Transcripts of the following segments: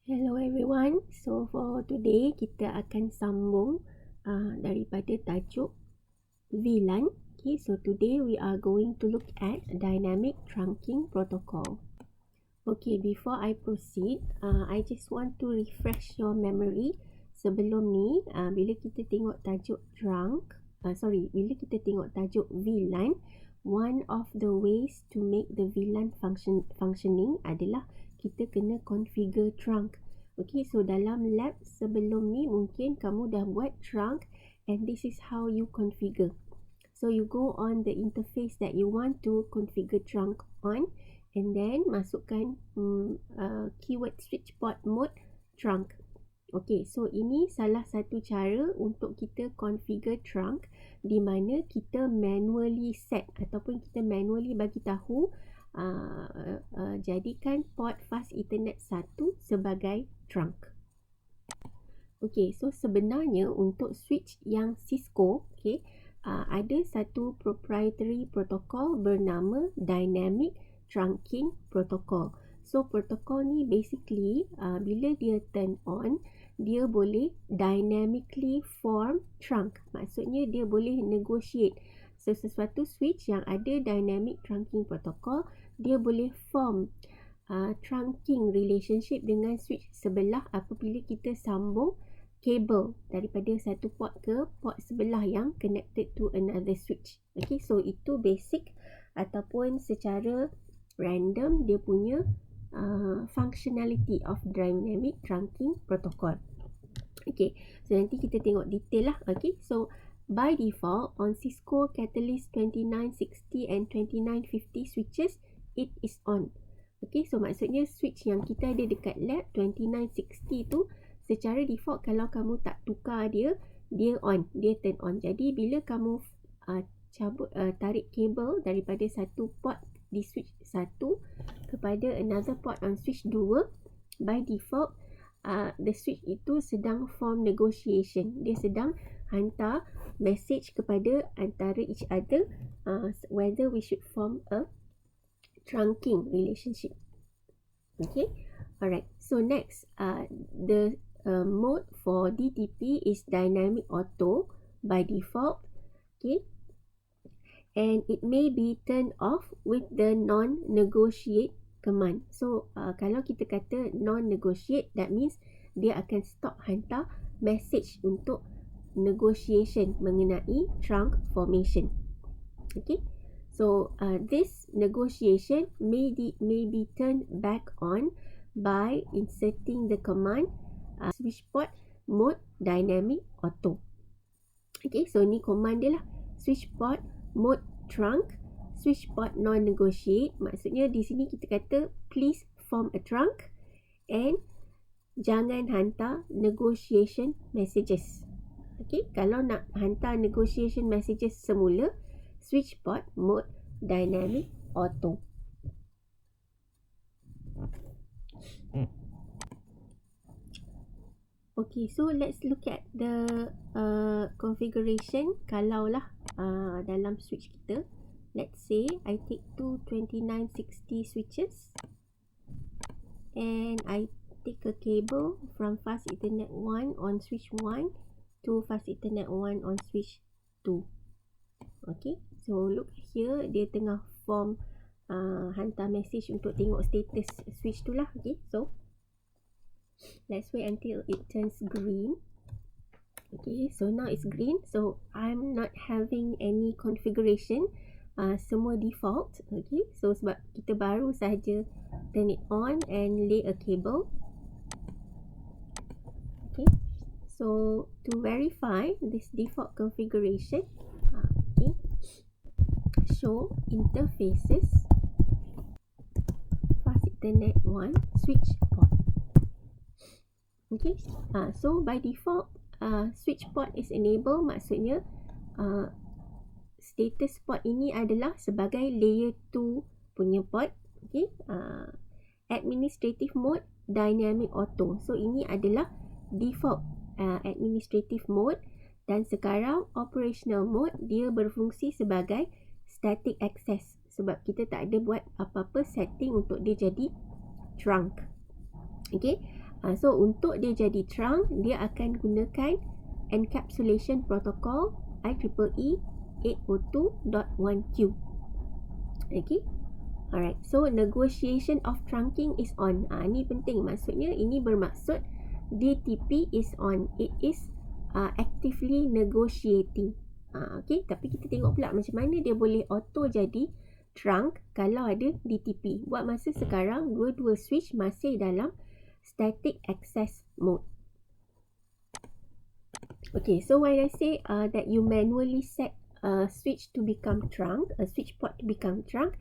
Hello everyone. So for today kita akan sambung daripada tajuk VLAN. Okay, so today we are going to look at dynamic trunking protocol. Okay, before I proceed, I just want to refresh your memory. Sebelum ni, bila kita tengok tajuk bila kita tengok tajuk VLAN, one of the ways to make the VLAN functioning adalah kita kena configure trunk. Okay, so dalam lab sebelum ni mungkin kamu dah buat trunk and this is how you configure. So you go on the interface that you want to configure trunk on and then masukkan keyword switch port mode trunk. Okay, so ini salah satu cara untuk kita configure trunk di mana kita manually set ataupun kita manually bagi tahu jadikan port fast ethernet 1 sebagai trunk. Okay, so sebenarnya untuk switch yang Cisco, okay, ada satu proprietary protocol bernama Dynamic Trunking Protocol. So protocol ni basically bila dia turn on, dia boleh dynamically form trunk. Maksudnya dia boleh negotiate. So sesuatu switch yang ada dynamic trunking protocol, dia boleh form trunking relationship dengan switch sebelah apabila kita sambung kabel daripada satu port ke port sebelah yang connected to another switch. Okay, so itu basic ataupun secara random dia punya functionality of dynamic trunking protocol. Okay, so nanti kita tengok detail lah. Okay, so by default on Cisco Catalyst 2960 and 2950 switches, it is on. Okay, so maksudnya switch yang kita ada dekat lab 2960 tu secara default kalau kamu tak tukar dia on, dia turn on. Jadi bila kamu tarik kabel daripada satu port di switch 1 kepada another port on switch 2, by default the switch itu sedang form negotiation. Dia sedang hantar message kepada antara each other whether we should form a trunking relationship. Okay, alright. So next, the mode for DTP is dynamic auto by default. Okay, and it may be turned off with the non-negotiate command. So kalau kita kata non-negotiate, that means dia akan stop hantar message untuk negotiation mengenai trunk formation. Okay, so this negotiation may be turned back on by inserting the command switch port mode dynamic auto. Okay, so ni command dia lah, switch port mode trunk, switch port non-negotiate. Maksudnya di sini kita kata please form a trunk and jangan hantar negotiation messages. Okay, kalau nak hantar negotiation messages semula, switch port mode dynamic auto. Okay, so let's look at the configuration. Kalau lah dalam switch kita, let's say I take two 2960 switches and I take a cable from fast ethernet 1 on switch 1 to fast ethernet 1 on switch 2. Okay, so look here, dia tengah form hantar message untuk tengok status switch tu lah. Okay, so let's wait until it turns green. Okay, so now it's green. So I'm not having any configuration. Semua default. Okay, so sebab kita baru saja turn it on and lay a cable. Okay, so to verify this default configuration, okay, show interfaces fast ethernet 1 switch port. Okay, so by default switch port is enabled. Maksudnya status port ini adalah sebagai layer 2 punya port. Okay, administrative mode dynamic auto. So ini adalah default administrative mode, dan sekarang operational mode dia berfungsi sebagai static access sebab kita tak ada buat apa-apa setting untuk dia jadi trunk. Okay, So untuk dia jadi trunk, dia akan gunakan encapsulation protocol IEEE 802.1Q. Okay. Alright, so negotiation of trunking is on. Ni penting, maksudnya ini bermaksud DTP is on. It is actively negotiating. Okay, tapi kita tengok pula macam mana dia boleh auto jadi trunk kalau ada DTP. Buat masa sekarang, dua-dua switch masih dalam static access mode. Okay, so when I say that you manually set a switch to become trunk, a switch port to become trunk,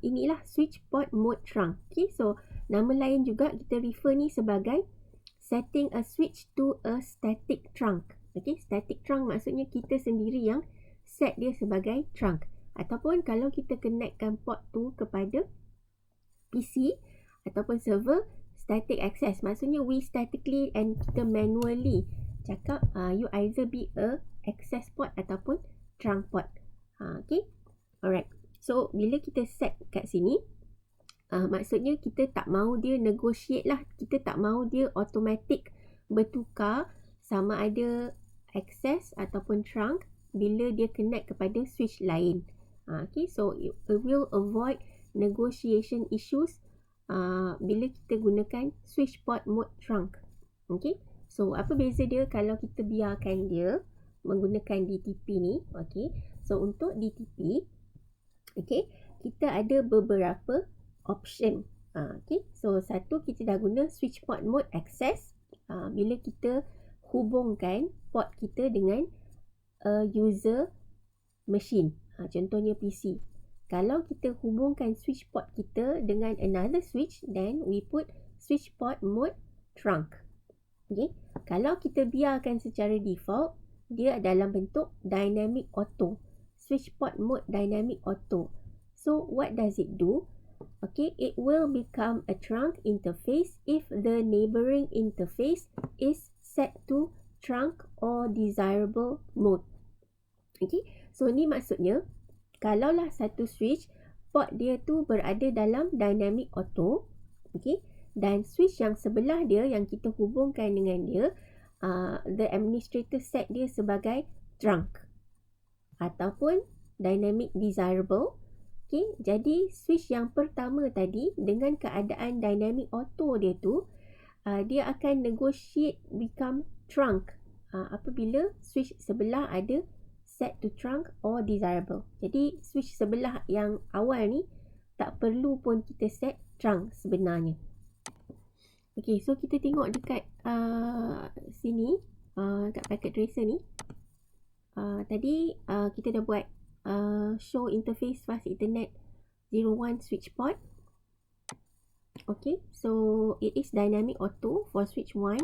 inilah switch port mode trunk. Okay, so nama lain juga kita refer ni sebagai setting a switch to a static trunk. Okay, static trunk maksudnya kita sendiri yang set dia sebagai trunk. Ataupun kalau kita connectkan port tu kepada PC ataupun server, static access maksudnya we statically and kita manually cakap you either be a access port ataupun trunk port. Okay, alright. So bila kita set kat sini, maksudnya kita tak mahu dia negotiate lah. Kita tak mahu dia automatic bertukar sama ada access ataupun trunk bila dia connect kepada switch lain. Okay, so it will avoid negotiation issues bila kita gunakan switch port mode trunk. Okay, so apa beza dia kalau kita biarkan dia menggunakan DTP ni? Okay, so untuk DTP, okay, kita ada beberapa option. Okay, so satu, kita dah guna switch port mode access bila kita hubungkan port kita dengan user machine, contohnya PC. Kalau kita hubungkan switch port kita dengan another switch, then we put switch port mode trunk. Okay, kalau kita biarkan secara default, dia dalam bentuk dynamic auto, switch port mode dynamic auto. So what does it do? Okay, it will become a trunk interface if the neighboring interface is set to trunk or desirable mode. Okay, so ni maksudnya kalaulah satu switch port dia tu berada dalam dynamic auto, okay, dan switch yang sebelah dia yang kita hubungkan dengan dia, the administrator set dia sebagai trunk ataupun dynamic desirable. Okay, jadi switch yang pertama tadi dengan keadaan dynamic auto dia tu, dia akan negotiate become trunk apabila switch sebelah ada set to trunk or desirable. Jadi switch sebelah yang awal ni tak perlu pun kita set trunk sebenarnya. Okay, so kita tengok dekat sini, kat packet tracer ni, tadi kita dah buat show interface fast Ethernet 01 switch port. Okay, so it is dynamic auto for switch 1.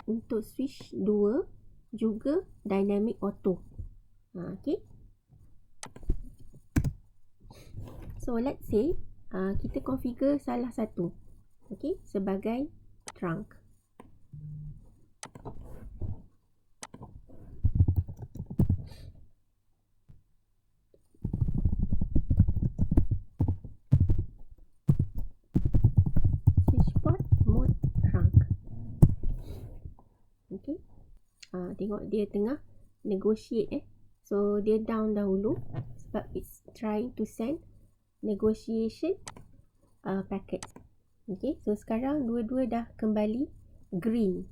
Untuk switch 2 juga dynamic auto. Okay, so let's say kita configure salah satu, okay, sebagai trunk. Tengok dia tengah negotiate so dia down dahulu sebab it's trying to send negotiation packet. Okay, so sekarang dua-dua dah kembali green.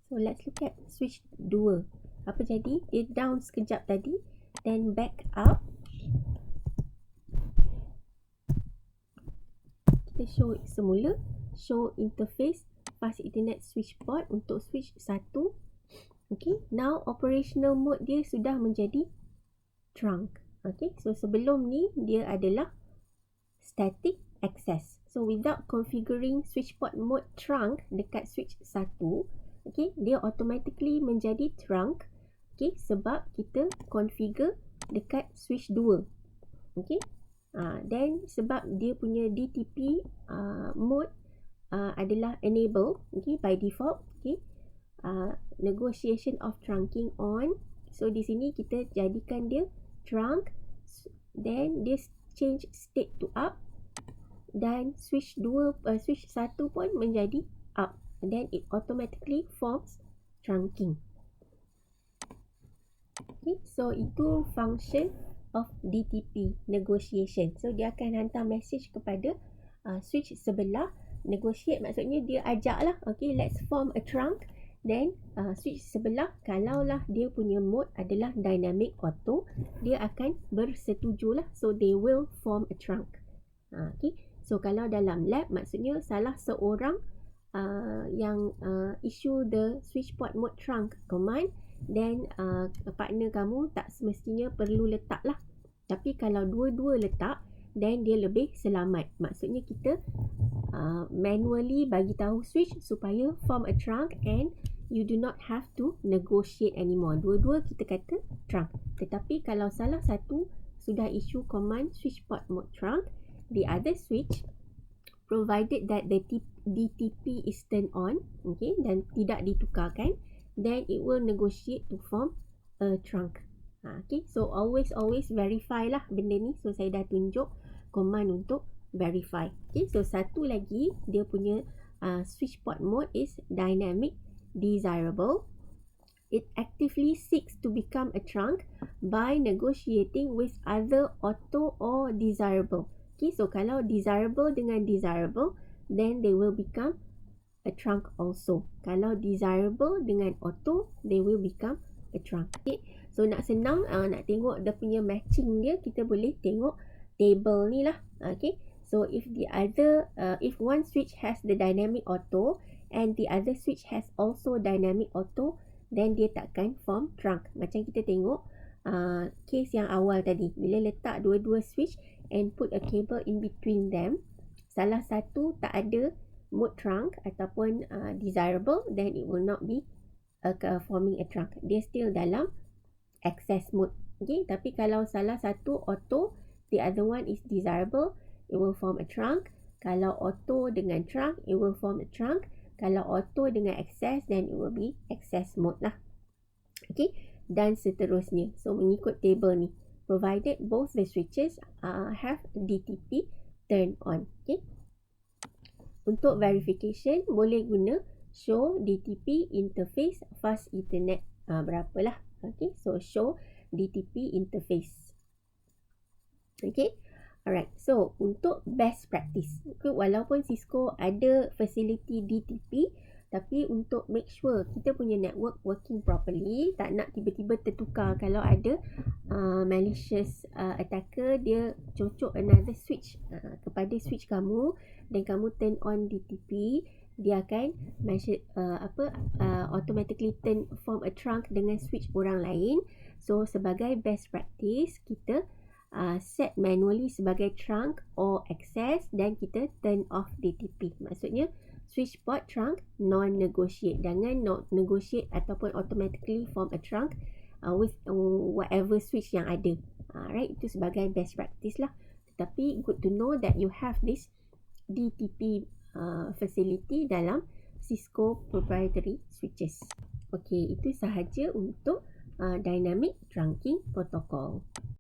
So let's look at switch 2. Apa jadi? Dia down sekejap tadi, then back up. Kita show semula, show interface fast Ethernet switch port untuk switch 1. Okay, now operational mode dia sudah menjadi trunk. Okay, so sebelum ni dia adalah static access. So without configuring switch port mode trunk dekat switch 1, okay, dia automatically menjadi trunk. Okay, sebab kita configure dekat switch 2. Okay, then sebab dia punya DTP mode adalah enable, okay, by default. Okay, negotiation of trunking on. So di sini kita jadikan dia trunk, then dia change state to up. dan switch 1 pun menjadi up, then it automatically forms trunking. Okay, so itu function of DTP, negotiation. So dia akan hantar message kepada switch sebelah. Negotiate maksudnya dia ajak lah, okay, let's form a trunk. Then switch sebelah, kalaulah dia punya mode adalah dynamic auto, dia akan bersetuju lah, so they will form a trunk. Okay, so kalau dalam lab maksudnya salah seorang yang issue the switch port mode trunk command, then partner kamu tak semestinya perlu letak lah. Tapi kalau dua-dua letak, then dia lebih selamat. Maksudnya kita manually bagi tahu switch supaya form a trunk, and you do not have to negotiate anymore. Dua-dua kita kata trunk. Tetapi kalau salah satu sudah issue command switch port mode trunk, the other switch, provided that the DTP is turned on, okay, dan tidak ditukarkan, then it will negotiate to form a trunk. Okay, so always verify lah benda ni. So saya dah tunjuk command untuk verify. Okay, so satu lagi dia punya switch port mode is dynamic desirable. It actively seeks to become a trunk by negotiating with other auto or desirable. Okay, so kalau desirable dengan desirable, then they will become a trunk also. Kalau desirable dengan auto, they will become a trunk. Okay, so nak senang nak tengok dia punya matching dia, kita boleh tengok table ni lah. Okay, so if if one switch has the dynamic auto and the other switch has also dynamic auto, then dia takkan form trunk. Macam kita tengok case yang awal tadi, bila letak dua-dua switch and put a cable in between them, salah satu tak ada mode trunk ataupun desirable, then it will not be forming a trunk. Dia still dalam access mode. Okay, tapi kalau salah satu auto, the other one is desirable, it will form a trunk. Kalau auto dengan trunk, it will form a trunk. Kalau auto dengan access, then it will be access mode lah. Okay, dan seterusnya. So mengikut table ni, provided both the switches have DTP turned on. Okay, untuk verification boleh guna show DTP interface fast ethernet berapalah. Okay, so show DTP interface. Okay, alright. So untuk best practice, okay, walaupun Cisco ada facility DTP, tapi untuk make sure kita punya network working properly, tak nak tiba-tiba tertukar. Kalau ada malicious attacker, dia cocok another switch kepada switch kamu, dan kamu turn on DTP, dia akan automatically form a trunk dengan switch orang lain. So sebagai best practice, kita set manually sebagai trunk or access, dan kita turn off DTP. Maksudnya switch port trunk non-negotiate. Jangan negotiate ataupun automatically form a trunk with whatever switch yang ada. Right, itu sebagai best practice lah. Tetapi good to know that you have this DTP facility dalam Cisco proprietary switches. Okay, itu sahaja untuk dynamic trunking protocol.